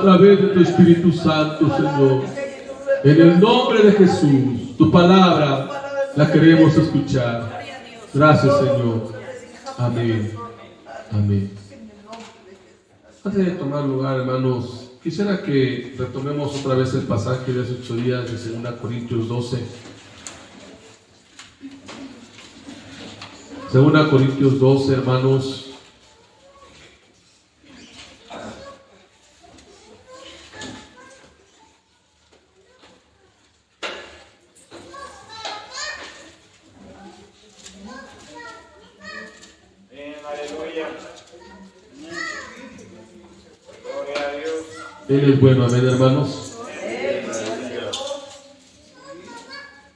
a través de tu Espíritu Santo, Señor. En el nombre de Jesús, tu palabra la queremos escuchar. Gracias, Señor. Amén. Amén. Antes de tomar lugar, hermanos, quisiera que retomemos otra vez el pasaje de hace 8 días de 2 Corintios 12. 2 Corintios 12, hermanos. Él es bueno, amén, hermanos.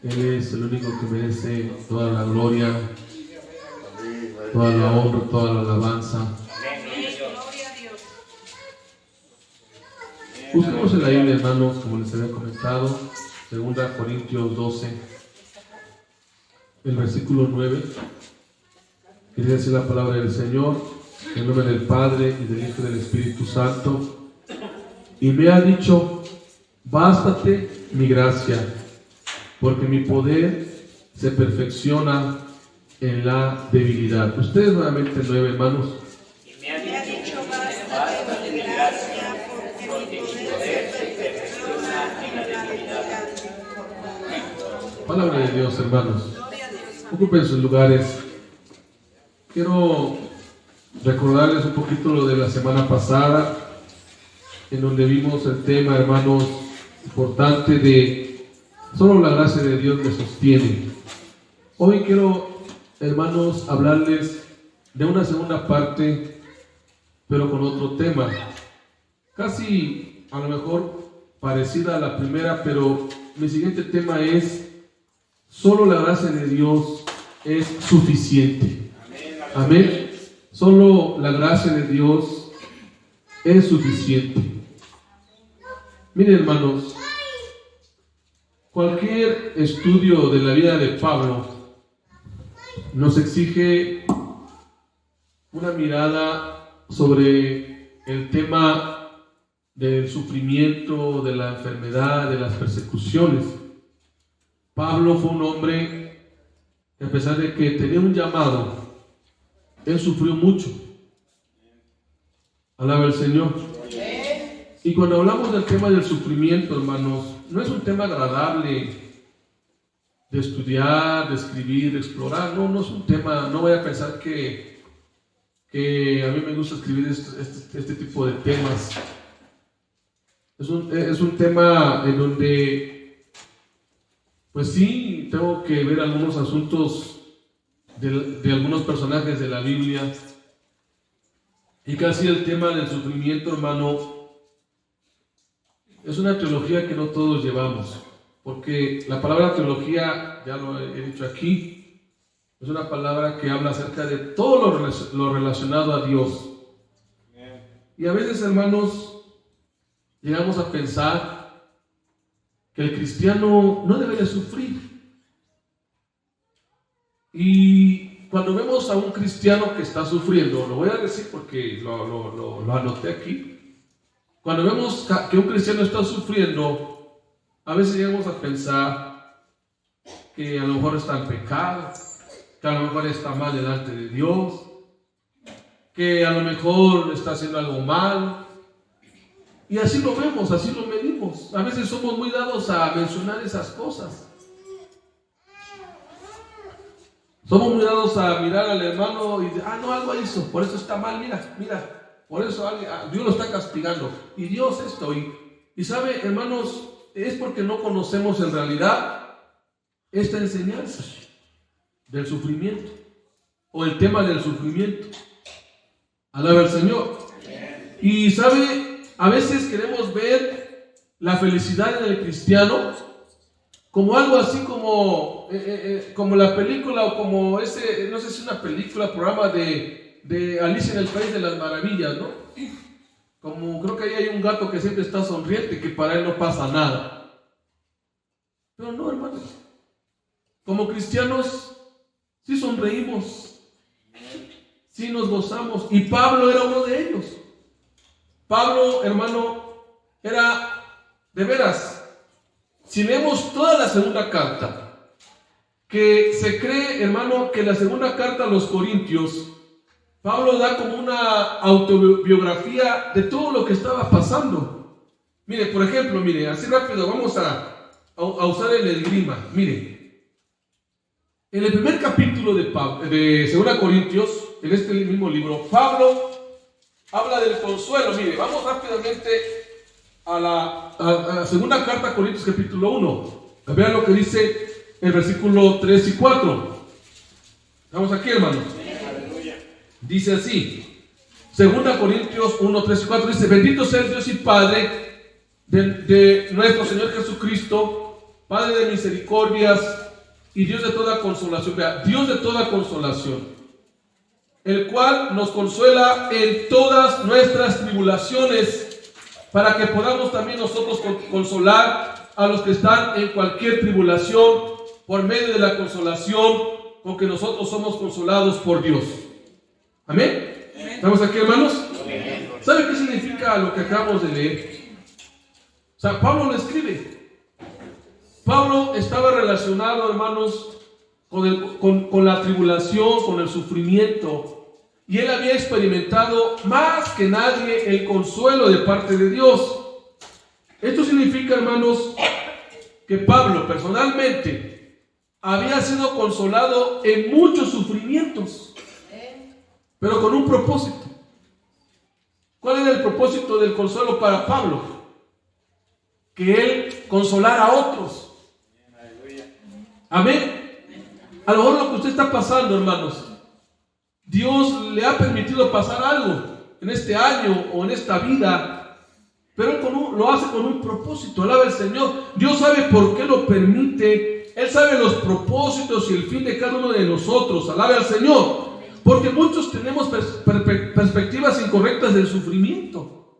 Él es el único que merece toda la gloria, toda la honra, toda la alabanza. Busquemos en la Biblia, hermanos, como les había comentado, 2 Corintios 12, el versículo 9. Quería decir la palabra del Señor, en el nombre del Padre y del Hijo y del Espíritu Santo. Y me ha dicho: bástate mi gracia, porque mi poder se perfecciona en la debilidad. Ustedes nuevamente 9, hermanos. Y me ha dicho: bástate mi gracia, porque mi poder se perfecciona en la debilidad. Palabra de Dios, hermanos. Ocupen sus lugares. Quiero recordarles un poquito lo de la semana pasada, en donde vimos el tema, hermanos, importante de solo la gracia de Dios me sostiene. Hoy quiero, hermanos, hablarles de una segunda parte, pero con otro tema, casi a lo mejor parecida a la primera, pero mi siguiente tema es: solo la gracia de Dios es suficiente. Amén. Solo la gracia de Dios es suficiente. Miren, hermanos, cualquier estudio de la vida de Pablo nos exige una mirada sobre el tema del sufrimiento, de la enfermedad, de las persecuciones. Pablo fue un hombre que, a pesar de que tenía un llamado, él sufrió mucho. Alaba al Señor. Y cuando hablamos del tema del sufrimiento, hermanos, no es un tema agradable de estudiar, de escribir, de explorar. No es un tema, no voy a pensar que a mí me gusta escribir este tipo de temas. Es un tema en donde, pues sí, tengo que ver algunos asuntos de algunos personajes de la Biblia. Y casi el tema del sufrimiento, hermano, es una teología que no todos llevamos, porque la palabra teología, ya lo he dicho aquí, es una palabra que habla acerca de todo lo relacionado a Dios. Y a veces, hermanos, llegamos a pensar que el cristiano no debe de sufrir. Y cuando vemos a un cristiano que está sufriendo, lo voy a decir porque lo anoté aquí. Cuando vemos que un cristiano está sufriendo, a veces llegamos a pensar que a lo mejor está en pecado, que a lo mejor está mal delante de Dios, que a lo mejor está haciendo algo mal. Y así lo vemos, así lo medimos. A veces somos muy dados a mencionar esas cosas. Somos muy dados a mirar al hermano y decir: no, algo hizo, por eso está mal, mira. Por eso Dios lo está castigando. Y Dios esto. Y sabe, hermanos, es porque no conocemos en realidad esta enseñanza del sufrimiento, o el tema del sufrimiento. Alaba al Señor. Y sabe, a veces queremos ver la felicidad en el cristiano como algo así como la película, o como no sé si es una película, programa de Alicia en el País de las Maravillas, ¿no? Como creo que ahí hay un gato que siempre está sonriente, que para él no pasa nada. Pero no, hermanos. Como cristianos, sí sonreímos, sí nos gozamos. Y Pablo era uno de ellos. Pablo, hermano, era, de veras, si leemos toda la segunda carta, que se cree, hermano, que la segunda carta a los Corintios, Pablo da como una autobiografía de todo lo que estaba pasando. Mire, por ejemplo, mire, así rápido vamos a usar el esgrima. Mire, en el primer capítulo de 2 Corintios, en este mismo libro, Pablo habla del consuelo. Mire, vamos rápidamente a la segunda carta a Corintios capítulo 1. Vean lo que dice el versículo 3 y 4. Estamos aquí, hermanos. Dice así, 2 Corintios 1, 3 y 4, dice: bendito sea el Dios y Padre de nuestro Señor Jesucristo, Padre de misericordias y Dios de toda consolación. Vea, Dios de toda consolación, el cual nos consuela en todas nuestras tribulaciones, para que podamos también nosotros consolar a los que están en cualquier tribulación, por medio de la consolación con que nosotros somos consolados por Dios. ¿Amén? ¿Estamos aquí, hermanos? ¿Sabe qué significa lo que acabamos de leer? O sea, Pablo lo escribe. Pablo estaba relacionado, hermanos, con la tribulación, con el sufrimiento. Y él había experimentado más que nadie el consuelo de parte de Dios. Esto significa, hermanos, que Pablo personalmente había sido consolado en muchos sufrimientos, pero con un propósito. ¿Cuál era el propósito del consuelo para Pablo? Que él consolara a otros. Amén. A lo mejor lo que usted está pasando, hermanos, Dios le ha permitido pasar algo en este año o en esta vida, pero él lo hace con un propósito. Alaba al Señor. Dios sabe por qué lo permite. Él sabe los propósitos y el fin de cada uno de nosotros. Alaba al Señor. Porque muchos tenemos perspectivas incorrectas del sufrimiento.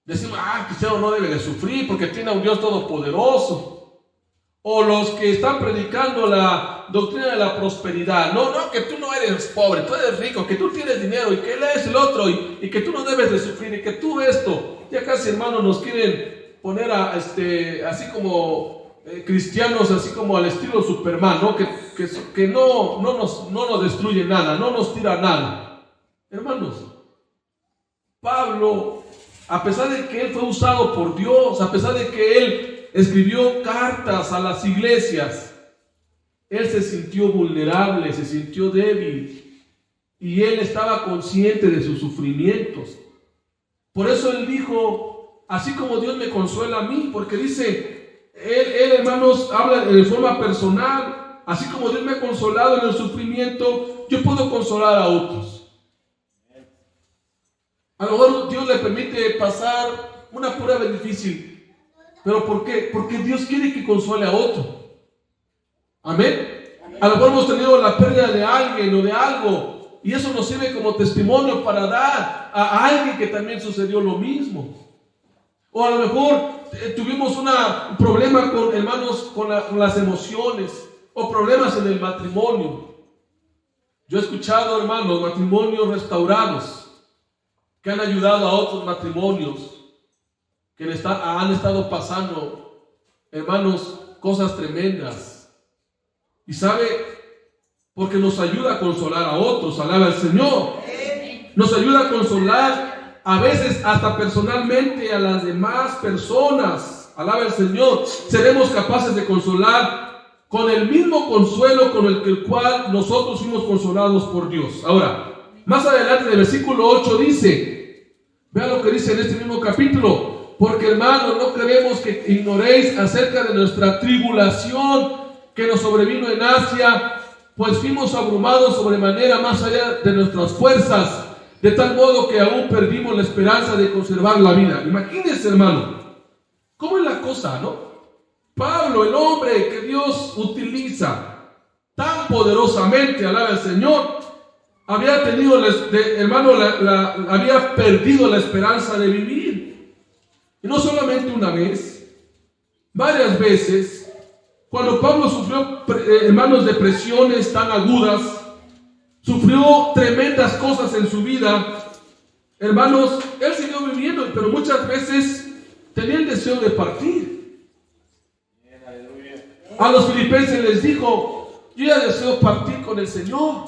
Decimos, el cristiano no debe de sufrir porque tiene a un Dios todopoderoso. O los que están predicando la doctrina de la prosperidad. No, que tú no eres pobre, tú eres rico, que tú tienes dinero y que él es el otro y que tú no debes de sufrir y que tú esto. Ya casi, hermanos, nos quieren poner así como cristianos, así como al estilo Superman, ¿no? Que no nos destruye nada, no nos tira nada. Hermanos, Pablo, a pesar de que él fue usado por Dios, a pesar de que él escribió cartas a las iglesias, él se sintió vulnerable, se sintió débil y él estaba consciente de sus sufrimientos. Por eso él dijo, así como Dios me consuela a mí, porque dice, él, hermanos, habla de forma personal. Así como Dios me ha consolado en el sufrimiento, yo puedo consolar a otros. A lo mejor Dios le permite pasar una prueba difícil. ¿Pero por qué? Porque Dios quiere que consuele a otro. Amén. A lo mejor hemos tenido la pérdida de alguien o de algo, y eso nos sirve como testimonio para dar a alguien que también sucedió lo mismo. O a lo mejor tuvimos un problema con, hermanos, con las emociones, o problemas en el matrimonio. Yo he escuchado, hermanos, matrimonios restaurados que han ayudado a otros matrimonios que han estado pasando, hermanos, cosas tremendas. Y sabe, porque nos ayuda a consolar a otros. Alaba al Señor. Nos ayuda a consolar a veces hasta personalmente a las demás personas. Alaba al Señor. Seremos capaces de consolar con el mismo consuelo con el cual nosotros fuimos consolados por Dios. Ahora, más adelante en el versículo 8 dice, vean lo que dice en este mismo capítulo: porque, hermanos, no queremos que ignoréis acerca de nuestra tribulación que nos sobrevino en Asia, pues fuimos abrumados sobremanera más allá de nuestras fuerzas, de tal modo que aún perdimos la esperanza de conservar la vida. Imagínense, hermano, ¿cómo es la cosa, no? Pablo, el hombre que Dios utiliza tan poderosamente, alaba al Señor, había tenido, hermano, había perdido la esperanza de vivir. Y no solamente una vez, varias veces. Cuando Pablo sufrió, hermanos, depresiones tan agudas, sufrió tremendas cosas en su vida, hermanos, él siguió viviendo. sufriendo, pero muchas veces tenía el deseo de partir. A los filipenses les dijo: yo ya deseo partir con el Señor.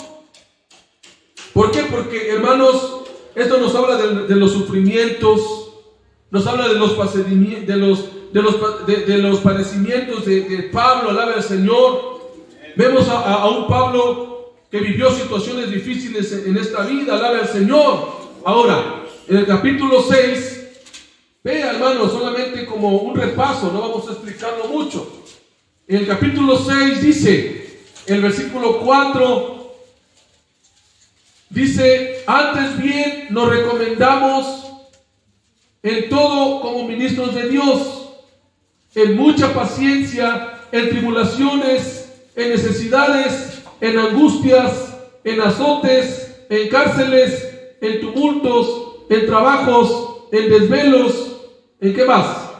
¿Por qué? Porque, hermanos, esto nos habla de los sufrimientos, nos habla de los padecimientos de Pablo. Alaba al Señor. Vemos a un Pablo que vivió situaciones difíciles en esta vida. Alaba al Señor. Ahora, en el capítulo 6, vea, hermanos, solamente como un repaso, no vamos a explicarlo mucho. En el capítulo 6 dice, el versículo 4, dice: antes bien nos recomendamos en todo como ministros de Dios, en mucha paciencia, en tribulaciones, en necesidades, en angustias, en azotes, en cárceles, en tumultos, en trabajos, en desvelos, ¿en qué más?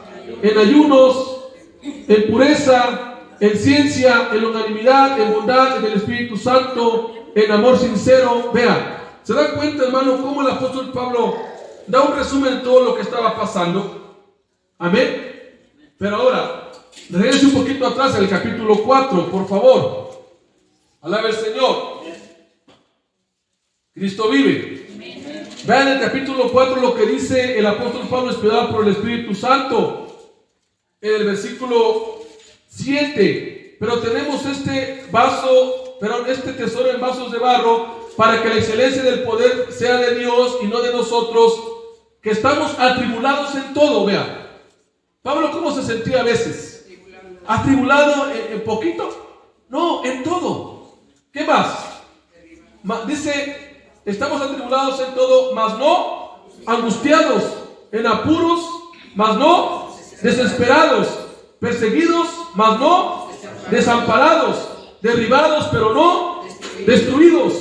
En ayunos, en pureza, en ciencia, en longanimidad, en bondad, en el Espíritu Santo, en amor sincero. Vea, ¿se dan cuenta, hermano, cómo el apóstol Pablo da un resumen de todo lo que estaba pasando? Amén. Pero ahora, regrese un poquito atrás al capítulo 4, por favor. Alaba al Señor. Cristo vive. Vean el capítulo 4 lo que dice el apóstol Pablo, inspirado por el Espíritu Santo. En el versículo 7: pero tenemos este tesoro en vasos de barro, para que la excelencia del poder sea de Dios y no de nosotros, que estamos atribulados en todo. Vea, Pablo, ¿cómo se sentía a veces? ¿Atribulado en poquito? No, en todo. ¿Qué más? Dice: estamos atribulados en todo, mas no angustiados, en apuros, mas no desesperados, perseguidos, mas no desamparados, derribados, pero no destruidos,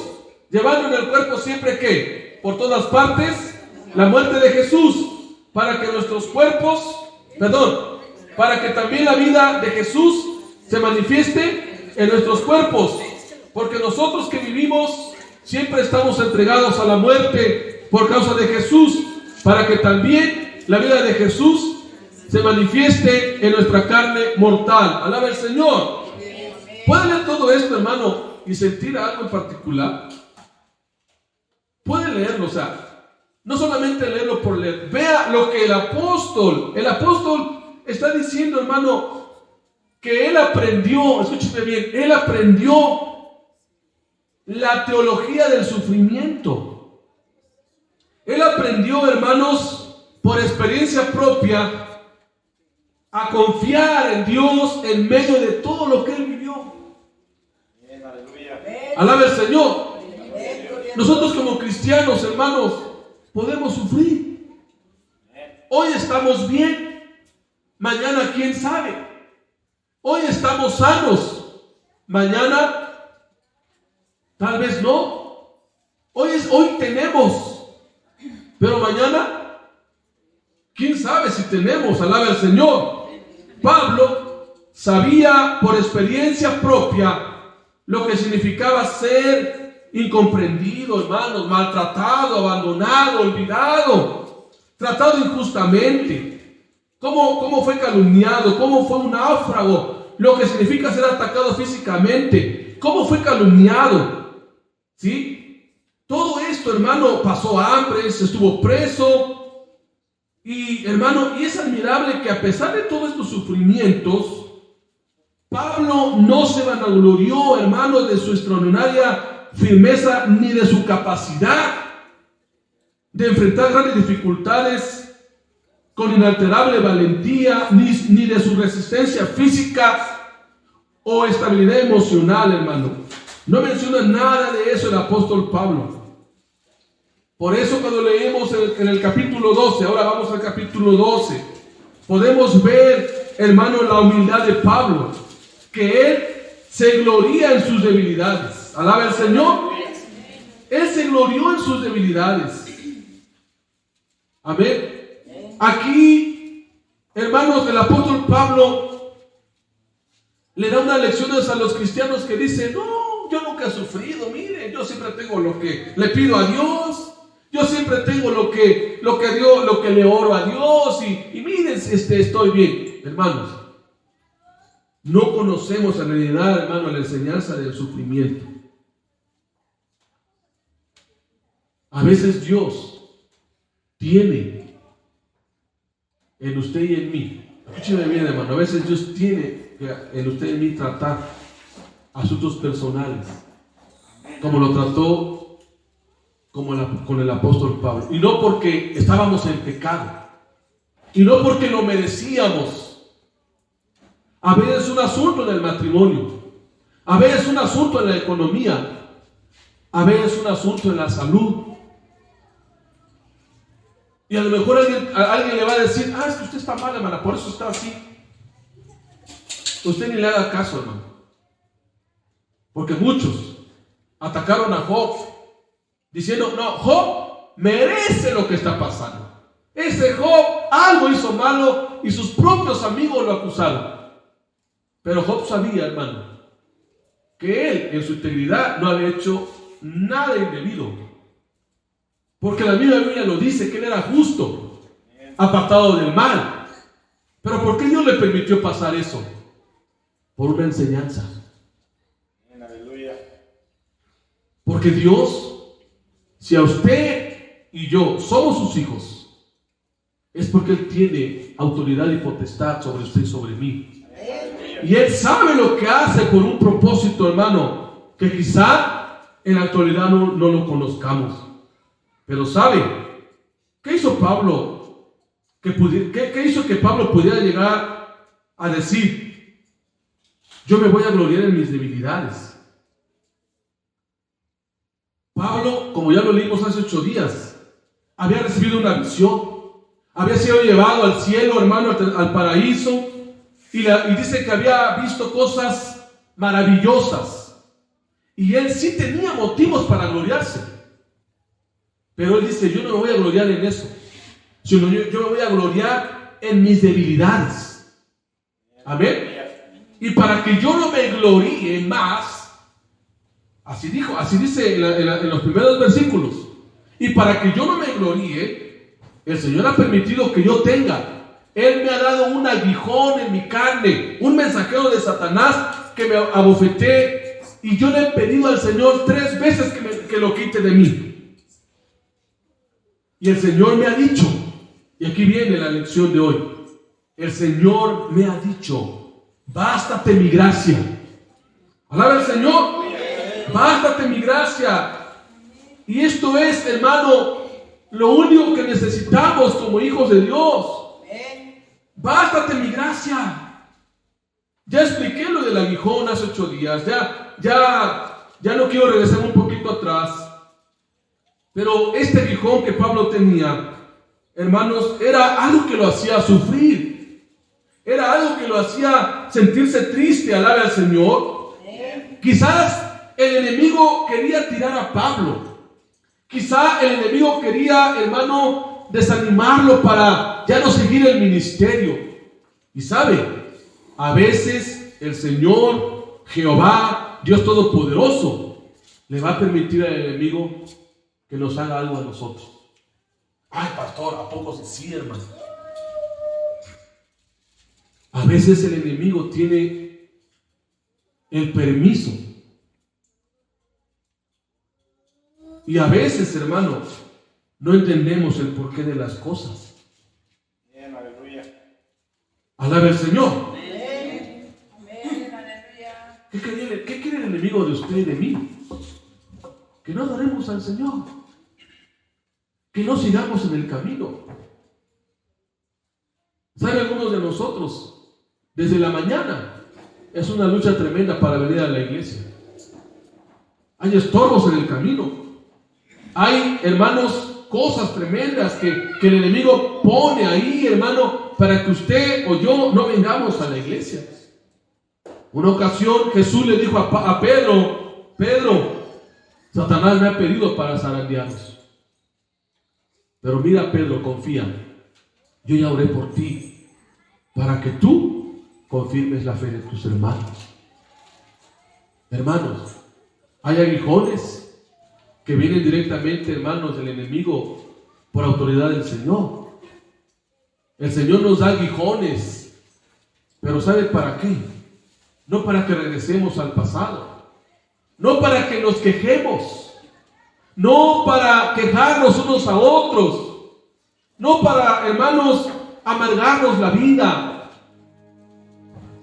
llevando en el cuerpo siempre que, por todas partes, la muerte de Jesús, para que para que también la vida de Jesús se manifieste en nuestros cuerpos, porque nosotros que vivimos siempre estamos entregados a la muerte por causa de Jesús, para que también la vida de Jesús se manifieste en nuestra carne mortal. Alaba al Señor. ¿Puede leer todo esto, hermano, y sentir algo en particular? Puede leerlo, o sea, no solamente leerlo por leer. Vea lo que el apóstol está diciendo, hermano, que él aprendió, escúcheme bien, él aprendió la teología del sufrimiento. Él aprendió, hermanos, por experiencia propia, a confiar en Dios en medio de todo lo que él vivió. Alaba al Señor. Nosotros como cristianos, hermanos, podemos sufrir. Hoy estamos bien, mañana quién sabe. Hoy estamos sanos, mañana tal vez no. Hoy tenemos, pero mañana quién sabe si tenemos. Alaba al Señor. Pablo sabía por experiencia propia lo que significaba ser incomprendido, hermanos, maltratado, abandonado, olvidado, tratado injustamente. ¿Cómo fue calumniado? ¿Cómo fue un náufrago? Lo que significa ser atacado físicamente. ¿Cómo fue calumniado? ¿Sí? Todo esto, hermano, pasó hambre, se estuvo preso. Y, hermano, y es admirable que a pesar de todos estos sufrimientos, Pablo no se vanaglorió, hermano, de su extraordinaria firmeza ni de su capacidad de enfrentar grandes dificultades con inalterable valentía, ni de su resistencia física o estabilidad emocional, hermano. No menciona nada de eso el apóstol Pablo. Por eso cuando leemos en el capítulo 12, ahora vamos al capítulo 12, podemos ver, hermano, la humildad de Pablo, que él se gloría en sus debilidades. Alaba al Señor. Él se glorió en sus debilidades. Amén. Aquí, hermanos, el apóstol Pablo le da unas lecciones a los cristianos que dicen: no, yo nunca he sufrido, mire, yo siempre tengo lo que le pido a Dios. Yo siempre tengo lo que Dios, lo que le oro a Dios y miren, estoy bien. Hermanos, no conocemos en realidad, hermano, la enseñanza del sufrimiento. A veces Dios tiene en usted y en mí, escúcheme bien, hermano, a veces Dios tiene en usted y en mí tratar asuntos personales, como lo trató con el apóstol Pablo. Y no porque estábamos en pecado, y no porque lo merecíamos. A veces es un asunto en el matrimonio, a veces es un asunto en la economía, a veces es un asunto en la salud. Y a lo mejor alguien le va a decir, es que usted está mal, hermana, por eso está así. Usted ni le haga caso, hermano. Porque muchos atacaron a Job diciendo, no, Job merece lo que está pasando. Ese Job algo hizo malo y sus propios amigos lo acusaron. Pero Job sabía, hermano, que él en su integridad no había hecho nada indebido. Porque la misma Biblia lo dice, que él era justo, apartado del mal. Pero ¿por qué Dios le permitió pasar eso? Por una enseñanza. Porque Dios, si a usted y yo somos sus hijos, es porque Él tiene autoridad y potestad sobre usted y sobre mí. Y Él sabe lo que hace por un propósito, hermano, que quizá en la actualidad no lo conozcamos. Pero ¿sabe qué hizo Pablo? ¿Qué hizo que Pablo pudiera llegar a decir, yo me voy a gloriar en mis debilidades? Pablo, como ya lo leímos hace 8 días, había recibido una visión, había sido llevado al cielo, hermano, al paraíso, y dice que había visto cosas maravillosas, y él sí tenía motivos para gloriarse, pero él dice, yo no me voy a gloriar en eso, sino yo me voy a gloriar en mis debilidades. Amén. Y para que yo no me gloríe más, así dice en los primeros versículos, y para que yo no me gloríe, el Señor ha permitido que yo tenga. Él me ha dado un aguijón en mi carne, un mensajero de Satanás que me abofetee, y yo le he pedido al Señor 3 veces que lo quite de mí. Y el Señor me ha dicho, y aquí viene la lección de hoy, el Señor me ha dicho, bástate mi gracia. Alaba al Señor. Bástate mi gracia. Y esto es, hermano, lo único que necesitamos como hijos de Dios. Bástate mi gracia. Ya expliqué lo del aguijón hace 8 días. Ya no quiero regresar un poquito atrás. Pero este aguijón que Pablo tenía, hermanos, era algo que lo hacía sufrir. Era algo que lo hacía sentirse triste. Alaba al Señor. Quizás el enemigo quería tirar a Pablo. Quizá el enemigo quería, hermano, desanimarlo para ya no seguir el ministerio. Y sabe, a veces el Señor, Jehová, Dios Todopoderoso, le va a permitir al enemigo que nos haga algo a nosotros. Ay, pastor, ¿a poco sí, hermano? A veces el enemigo tiene el permiso. Y a veces, hermano, no entendemos el porqué de las cosas. Bien, aleluya. Alaba al Señor. Amén. Amén, aleluya. ¿Qué quiere el enemigo de usted y de mí? Que no adoremos al Señor. Que no sigamos en el camino. ¿Saben algunos de nosotros? Desde la mañana es una lucha tremenda para venir a la iglesia. Hay estorbos en el camino. Hay, hermanos, cosas tremendas que el enemigo pone ahí, hermano, para que usted o yo no vengamos a la iglesia. Una ocasión Jesús le dijo a Pedro, Satanás me ha pedido para zarandearnos. Pero mira, Pedro, confía. Yo ya oré por ti, para que tú confirmes la fe de tus hermanos. Hermanos, hay aguijones que vienen directamente, hermanos, del enemigo por autoridad del Señor. El Señor nos da aguijones, pero ¿sabe para qué? No para que regresemos al pasado, no para que nos quejemos, no para quejarnos unos a otros, no para, hermanos, amargarnos la vida,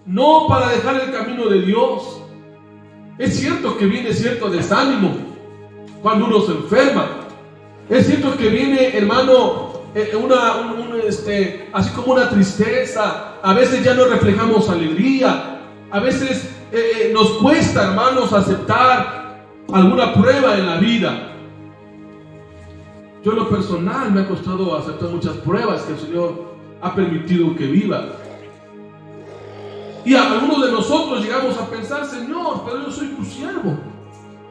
no para dejar el camino de Dios. Es cierto que viene cierto desánimo cuando uno se enferma. Es cierto que viene, hermano, así como una tristeza. A veces ya no reflejamos alegría. A veces nos cuesta, hermanos, aceptar alguna prueba en la vida. Yo en lo personal me ha costado aceptar muchas pruebas que el Señor ha permitido que viva. Y algunos de nosotros llegamos a pensar: Señor, pero yo soy tu siervo,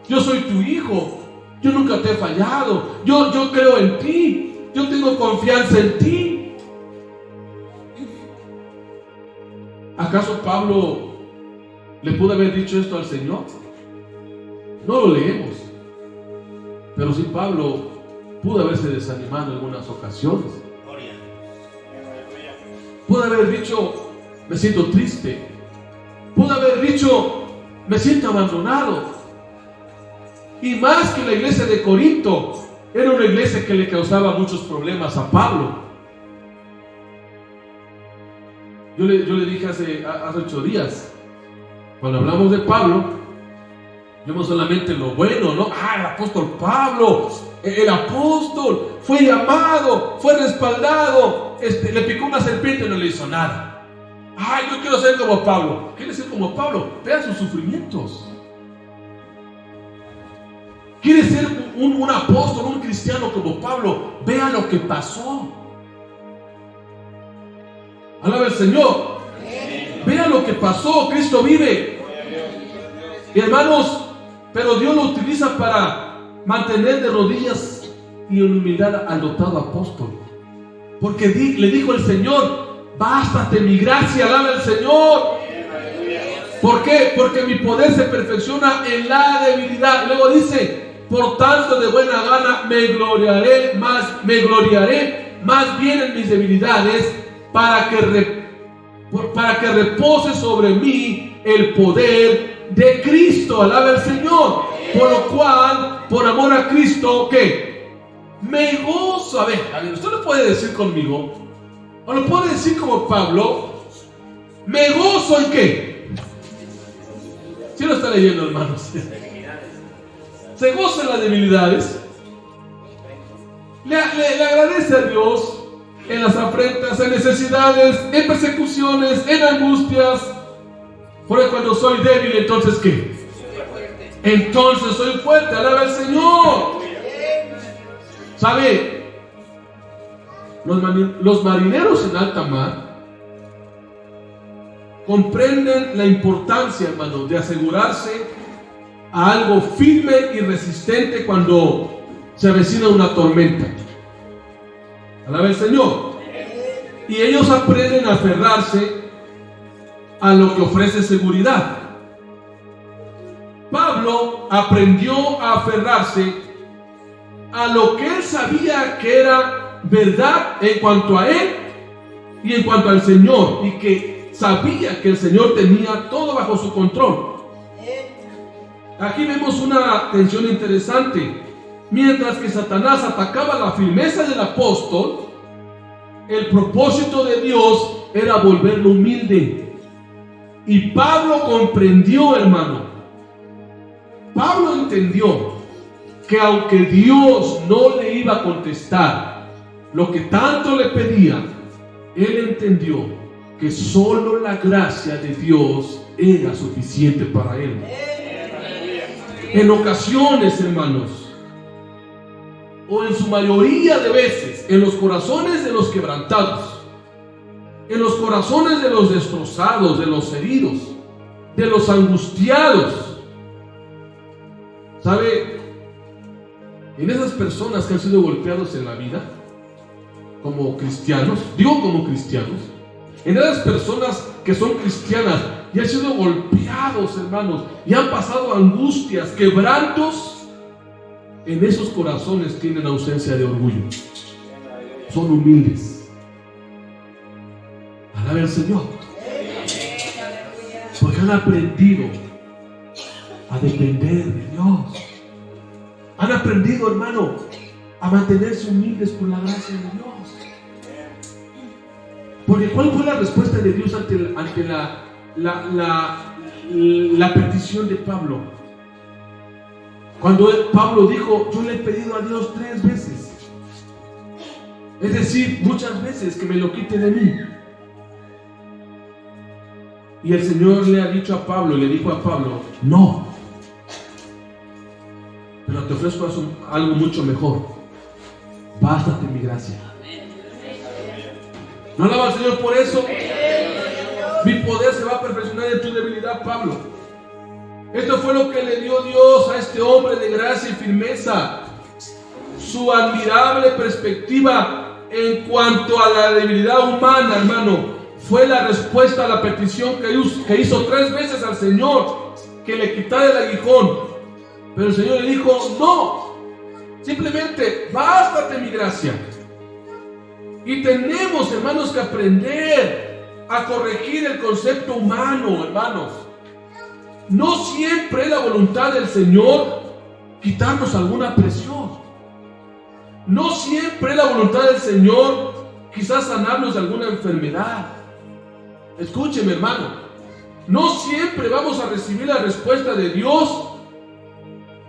yo soy tu hijo, yo nunca te he fallado, yo creo en ti, yo tengo confianza en ti. ¿Acaso Pablo le pudo haber dicho esto al Señor? No lo leemos, pero sí Pablo pudo haberse desanimado en algunas ocasiones. Pudo haber dicho: me siento triste. Pudo haber dicho: me siento abandonado. Y más que la iglesia de Corinto, era una iglesia que le causaba muchos problemas a Pablo. Yo le dije hace 8 días, cuando hablamos de Pablo, vemos solamente lo bueno, ¿no? El apóstol Pablo, el apóstol, fue llamado, fue respaldado, le picó una serpiente y no le hizo nada. Yo quiero ser como Pablo. ¿Quiere ser como Pablo? Vea sus sufrimientos. ¿Quiere ser un apóstol, un cristiano como Pablo? Vea lo que pasó. Alaba al Señor. Vea lo que pasó. Cristo vive. Y hermanos, pero Dios lo utiliza para mantener de rodillas y en humildad al dotado apóstol. Porque le dijo el Señor: bástate mi gracia. Alaba al Señor. ¿Por qué? Porque mi poder se perfecciona en la debilidad. Luego dice: por tanto, de buena gana me gloriaré más bien en mis debilidades, para que repose sobre mí el poder de Cristo. Alaba al Señor. Por lo cual, por amor a Cristo, ¿qué? Me gozo. A ver, usted lo puede decir conmigo, o lo puede decir como Pablo: me gozo en qué. ¿Sí lo está leyendo, hermanos? Se goza en las debilidades. Le agradece a Dios en las afrentas, en necesidades, en persecuciones, en angustias. Porque cuando soy débil, entonces ¿qué? Entonces soy fuerte. Alaba al Señor. ¿Sabe? Los marineros en alta mar comprenden la importancia, hermano, de asegurarse a algo firme y resistente cuando se avecina una tormenta. Alaba al Señor. Y ellos aprenden a aferrarse a lo que ofrece seguridad. Pablo aprendió a aferrarse a lo que él sabía que era verdad en cuanto a él y en cuanto al Señor, y que sabía que el Señor tenía todo bajo su control. Aquí vemos una tensión interesante. Mientras que Satanás atacaba la firmeza del apóstol, el propósito de Dios era volverlo humilde. Y Pablo comprendió, hermano. Pablo entendió que aunque Dios no le iba a contestar lo que tanto le pedía, él entendió que solo la gracia de Dios era suficiente para él. En ocasiones, hermanos, o en su mayoría de veces, en los corazones de los quebrantados, en los corazones de los destrozados, de los heridos, de los angustiados, ¿sabe? En esas personas que han sido golpeados en la vida como cristianos, digo como cristianos, en esas personas que son cristianas y han sido golpeados, hermanos, y han pasado angustias, quebrantos, en esos corazones tienen ausencia de orgullo. Son humildes. Alabe al Señor. Porque han aprendido a depender de Dios. Han aprendido, hermano, a mantenerse humildes por la gracia de Dios. Porque ¿cuál fue la respuesta de Dios ante la petición de Pablo? Cuando Pablo dijo, yo le he pedido a Dios 3 veces. Es decir, muchas veces que me lo quite de mí. Y el Señor le ha dicho a Pablo, le dijo a Pablo, no. Pero te ofrezco algo mucho mejor. Bástate mi gracia. ¿No alaba al Señor por eso? Mi poder se va a perfeccionar en tu debilidad, Pablo. Esto fue lo que le dio Dios a este hombre de gracia y firmeza. Su admirable perspectiva en cuanto a la debilidad humana, hermano, fue la respuesta a la petición que hizo 3 veces al Señor, que le quitara el aguijón. Pero el Señor le dijo, no, simplemente, bástate mi gracia. Y tenemos, hermanos, que aprender a corregir el concepto humano, hermanos. No siempre es la voluntad del Señor quitarnos alguna presión. No siempre es la voluntad del Señor quizás sanarnos de alguna enfermedad. Escúcheme, hermano. No siempre vamos a recibir la respuesta de Dios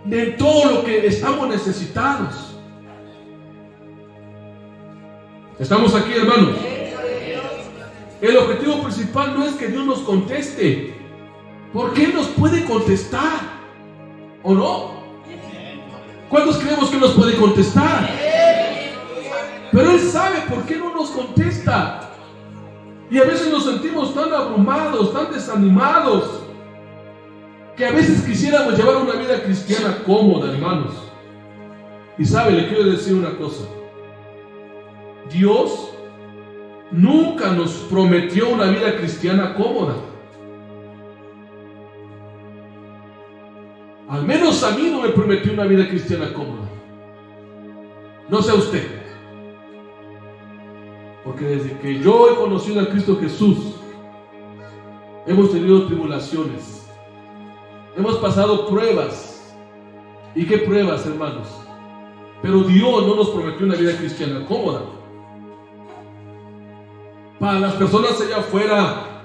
de todo lo que estamos necesitados. ¿Estamos aquí, hermanos? El objetivo principal no es que Dios nos conteste, porque Él nos puede contestar, ¿o no? ¿Cuántos creemos que nos puede contestar? Pero Él sabe por qué no nos contesta. Y a veces nos sentimos tan abrumados, tan desanimados, que a veces quisiéramos llevar una vida cristiana cómoda, hermanos. Y sabe, le quiero decir una cosa. Dios nunca nos prometió una vida cristiana cómoda. Al menos a mí no me prometió una vida cristiana cómoda. No sé usted. Porque desde que yo he conocido a Cristo Jesús, hemos tenido tribulaciones. Hemos pasado pruebas. ¿Y qué pruebas, hermanos? Pero Dios no nos prometió una vida cristiana cómoda. Para las personas allá afuera,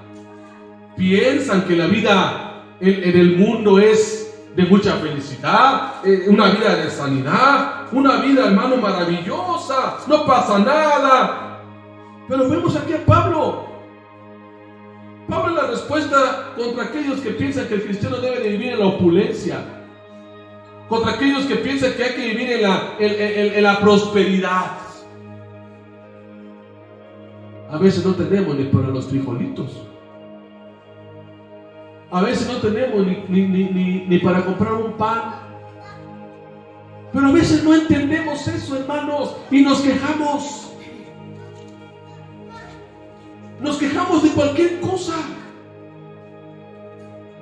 piensan que la vida en el mundo es de mucha felicidad, una vida de sanidad, una vida, hermano, maravillosa, no pasa nada. Pero vemos aquí a Pablo. Pablo es la respuesta contra aquellos que piensan que el cristiano debe de vivir en la opulencia, contra aquellos que piensan que hay que vivir en la prosperidad. A veces no tenemos ni para los frijolitos. A veces no tenemos ni para comprar un pan. Pero a veces no entendemos eso, hermanos, y nos quejamos. Nos quejamos de cualquier cosa.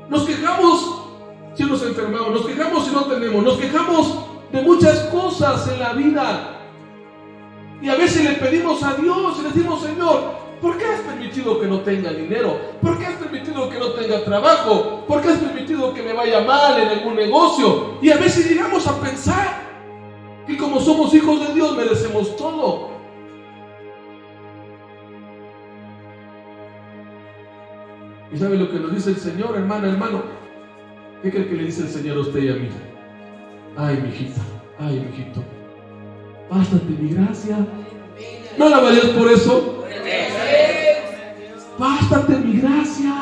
Nos quejamos si nos enfermamos, nos quejamos si no tenemos, nos quejamos de muchas cosas en la vida. Y a veces le pedimos a Dios y le decimos, Señor, ¿por qué has permitido que no tenga dinero? ¿Por qué has permitido que no tenga trabajo? ¿Por qué has permitido que me vaya mal en algún negocio? Y a veces llegamos a pensar que como somos hijos de Dios merecemos todo. ¿Y sabe lo que nos dice el Señor, hermana, hermano? ¿Qué cree que le dice el Señor a usted y a mí? Ay, mijita, ay, mijito, bástate mi gracia. ¿No alaba a Dios por eso? Bástate mi gracia.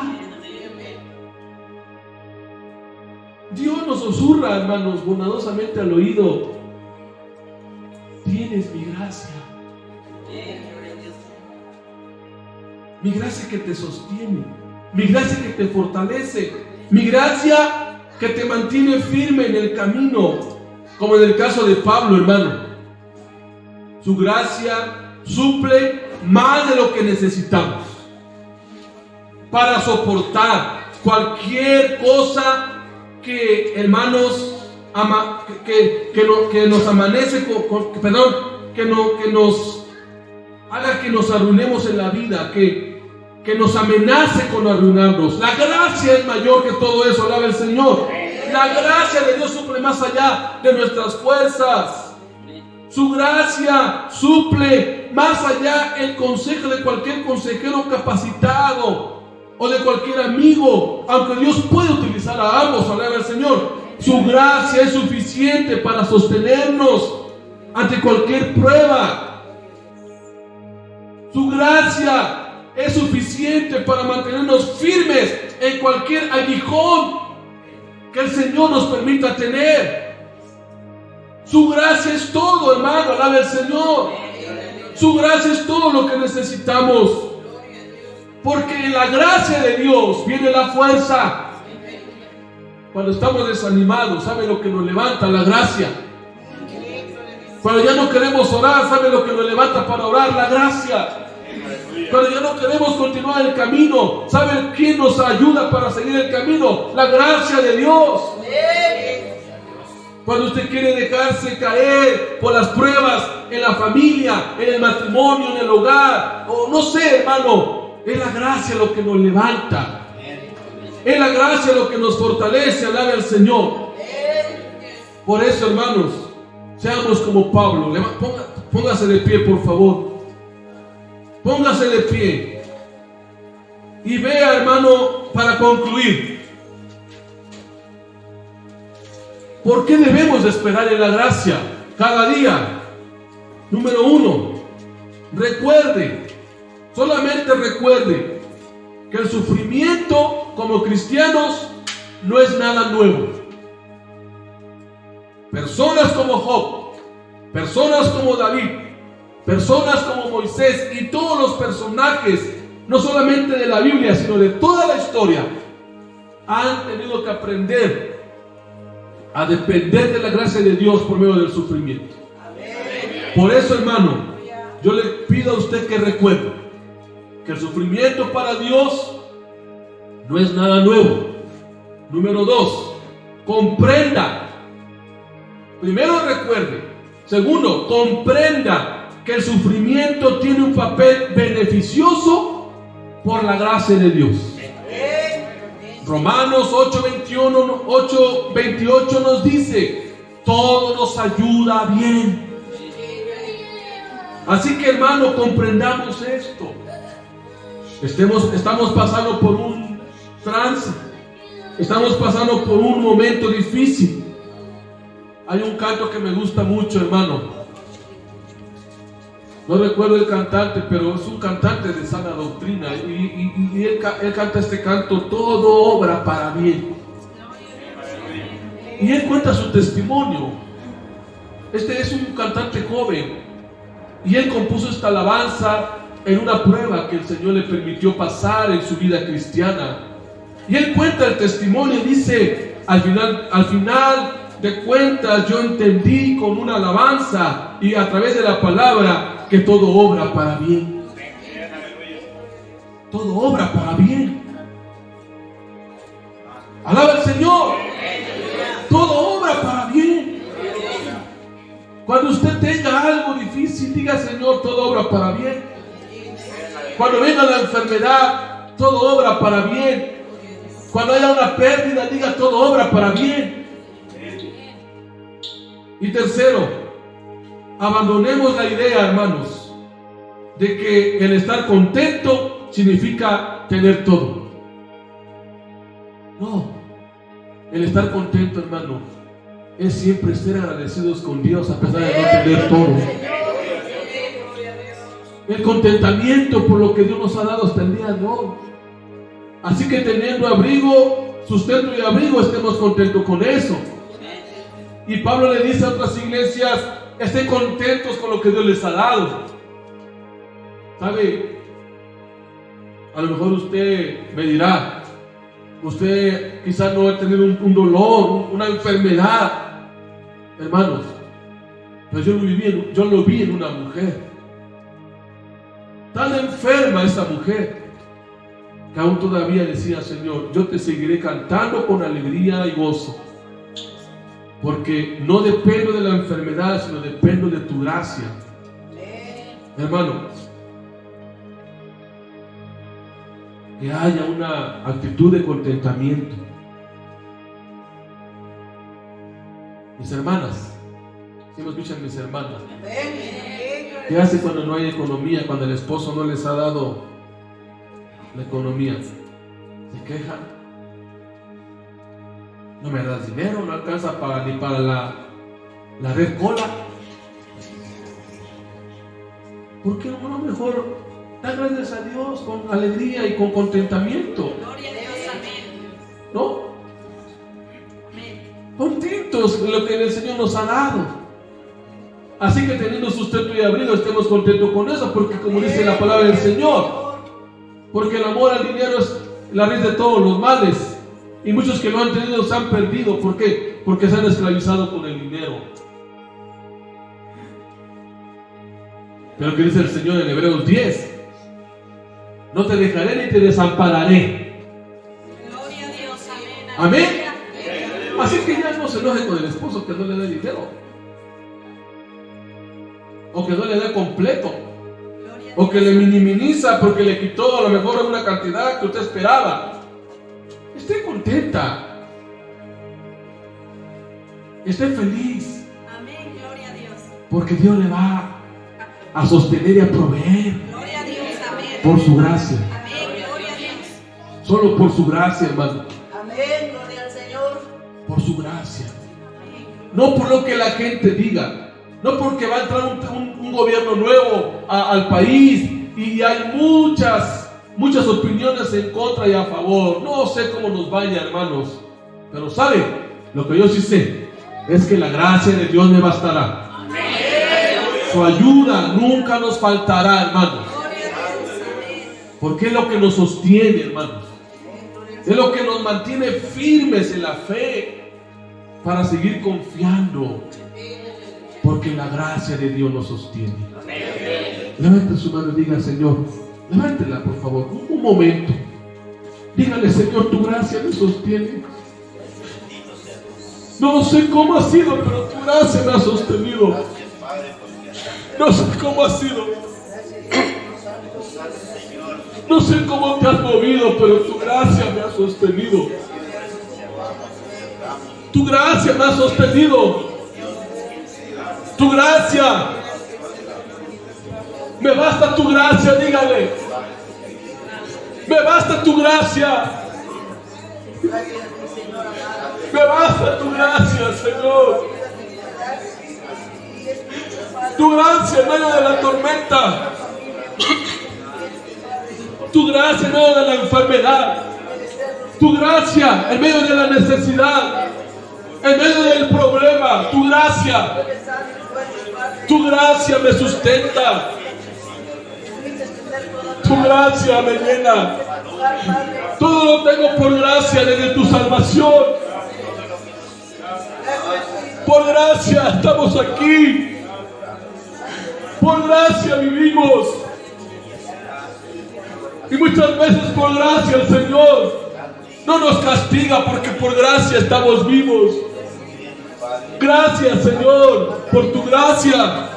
Dios nos susurra, hermanos, bondadosamente al oído. Tienes mi gracia. Mi gracia que te sostiene. Mi gracia que te fortalece. Mi gracia que te mantiene firme en el camino. Como en el caso de Pablo, hermano. Su gracia suple más de lo que necesitamos para soportar cualquier cosa que, hermanos, que nos amanece, que nos haga que nos arruinemos en la vida, que nos amenace con arruinarnos. La gracia es mayor que todo eso, alaba el Señor. La gracia de Dios suple más allá de nuestras fuerzas. Su gracia suple más allá el consejo de cualquier consejero capacitado o de cualquier amigo, aunque Dios puede utilizar a ambos, alaba el Señor. Su gracia es suficiente para sostenernos ante cualquier prueba. Su gracia es suficiente para mantenernos firmes en cualquier aguijón que el Señor nos permita tener. Su gracia es todo, hermano, alaba el Señor. Su gracia es todo lo que necesitamos. Porque en la gracia de Dios viene la fuerza. Cuando estamos desanimados, ¿sabe lo que nos levanta? La gracia. Cuando ya no queremos orar, ¿sabe lo que nos levanta para orar? La gracia. Cuando ya no queremos continuar el camino, ¿sabe quién nos ayuda para seguir el camino? La gracia de Dios. Cuando usted quiere dejarse caer por las pruebas en la familia, en el matrimonio, en el hogar, o no sé, hermano, es la gracia lo que nos levanta. Es la gracia lo que nos fortalece, alaba al Señor. Por eso, hermanos, seamos como Pablo. Póngase de pie, por favor. Póngase de pie. Y vea, hermano, para concluir, ¿por qué debemos de esperar en la gracia cada día? Número 1, recuerde, solamente recuerde que el sufrimiento como cristianos no es nada nuevo. Personas como Job, personas como David, personas como Moisés y todos los personajes, no solamente de la Biblia, sino de toda la historia, han tenido que aprender a depender de la gracia de Dios por medio del sufrimiento. Por eso, hermano, yo le pido a usted que recuerde que el sufrimiento para Dios no es nada nuevo. Número 2, comprenda. Primero, recuerde. Segundo, comprenda que el sufrimiento tiene un papel beneficioso por la gracia de Dios. Romanos 8:28 nos dice: todo nos ayuda bien. Así que, hermano, comprendamos esto. Estamos pasando por un trance. Estamos pasando por un momento difícil. Hay un canto que me gusta mucho, hermano. No recuerdo el cantante, pero es un cantante de sana doctrina. Y él canta este canto: todo obra para bien. Y él cuenta su testimonio. Este es un cantante joven. Y él compuso esta alabanza en una prueba que el Señor le permitió pasar en su vida cristiana. Y él cuenta el testimonio y dice: al final de cuentas yo entendí con una alabanza y a través de la palabra que todo obra para bien. Todo obra para bien. Alaba al Señor. Todo obra para bien. Cuando usted tenga algo difícil, diga: Señor, todo obra para bien. Cuando venga la enfermedad, todo obra para bien. Cuando haya una pérdida, diga: todo obra para bien. Y tercero, abandonemos la idea, hermanos, de que el estar contento significa tener todo. No, el estar contento, hermano, es siempre ser agradecidos con Dios a pesar de no tener todo. El contentamiento por lo que Dios nos ha dado hasta el día de hoy. Así que teniendo abrigo, sustento y abrigo, estemos contentos con eso. Y Pablo le dice a otras iglesias: estén contentos con lo que Dios les ha dado. ¿Sabe? A lo mejor usted me dirá: usted quizás no ha tenido un dolor, una enfermedad. Hermanos, pues yo lo vi en una mujer. Tan enferma esa mujer, que aún todavía decía: Señor, yo te seguiré cantando con alegría y gozo. Porque no dependo de la enfermedad, sino dependo de tu gracia. Hermano, que haya una actitud de contentamiento. Mis hermanas, ¿sí me escuchan mis hermanas? ¿Qué hace cuando no hay economía? Cuando el esposo no les ha dado la economía. ¿Se quejan? No me das dinero, no alcanza ni para la red cola. ¿Por qué no mejor da gracias a Dios con alegría y con contentamiento? Gloria a Dios, amén. ¿No? Contentos de lo que el Señor nos ha dado. Así que teniendo sustento y abrigo, estemos contentos con eso, porque como dice la palabra del Señor, porque el amor al dinero es la raíz de todos los males, y muchos que lo han tenido se han perdido. ¿Por qué? Porque se han esclavizado con el dinero. Pero que dice el Señor en Hebreos 10: no te dejaré ni te desampararé. Gloria a Dios, amén. Amén. Así que ya no se enoje con el esposo que no le dé dinero, o que no le dé completo, o que le minimiza porque le quitó a lo mejor una cantidad que usted esperaba. Esté contenta, esté feliz, Amén, gloria a Dios. porque Dios le va a sostener y a proveer Gloria a Dios, amén. por su gracia. Amén, gloria a Dios. Solo por su gracia, hermano. Amén, gloria al Señor. Por su gracia. No por lo que la gente diga. No porque va a entrar un gobierno nuevo al país y hay muchas opiniones en contra y a favor. No sé cómo nos vaya, hermanos. Pero ¿saben? Lo que yo sí sé es que la gracia de Dios me bastará. Su ayuda nunca nos faltará, hermanos. Porque es lo que nos sostiene, hermanos. Es lo que nos mantiene firmes en la fe para seguir confiando. Porque la gracia de Dios nos sostiene. Levante su mano y diga: Señor, levántela por favor, un momento. Dígale: Señor, tu gracia me sostiene. No sé cómo ha sido, pero tu gracia me ha sostenido. No sé cómo ha sido. No sé cómo te has movido, pero tu gracia me ha sostenido. Tu gracia me ha sostenido. Tu gracia. Me basta tu gracia, dígale. Me basta tu gracia. Me basta tu gracia, Señor. Tu gracia en medio de la tormenta. Tu gracia en medio de la enfermedad. Tu gracia en medio de la necesidad. En medio del problema. Tu gracia. Tu gracia me sustenta. Tu gracia me llena. Todo lo tengo por gracia desde tu salvación. Por gracia estamos aquí. Por gracia vivimos. Y muchas veces por gracia el Señor no nos castiga, porque por gracia estamos vivos. Gracias, Señor, por tu gracia.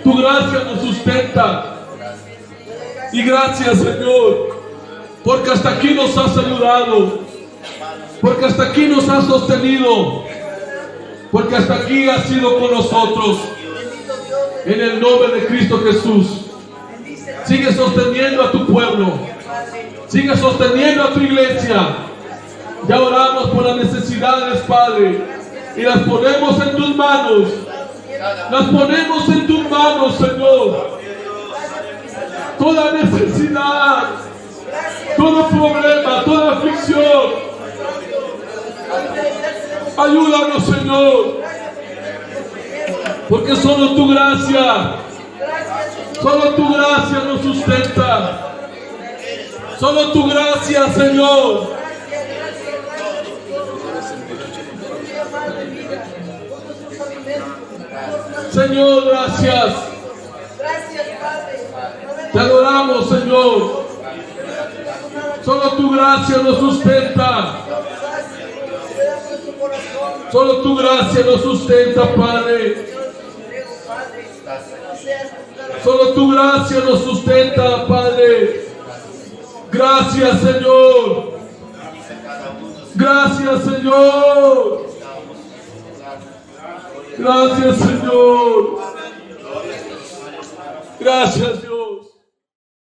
Tu gracia nos sustenta. Y gracias, Señor, porque hasta aquí nos has ayudado, porque hasta aquí nos has sostenido, porque hasta aquí has sido con nosotros. En el nombre de Cristo Jesús, sigue sosteniendo a tu pueblo, sigue sosteniendo a tu iglesia. Ya oramos por las necesidades, Padre, y las ponemos en tus manos. Las ponemos en tus manos, Señor. Toda necesidad, todo problema, toda aflicción, ayúdanos, Señor, porque solo tu gracia nos sustenta. Solo tu gracia, Señor. Señor, gracias. Te adoramos, Señor. Solo tu gracia nos sustenta. Solo tu gracia nos sustenta, Padre. Solo tu gracia nos sustenta, Padre. Gracias, Señor. Gracias, Señor. Gracias, Señor. Gracias,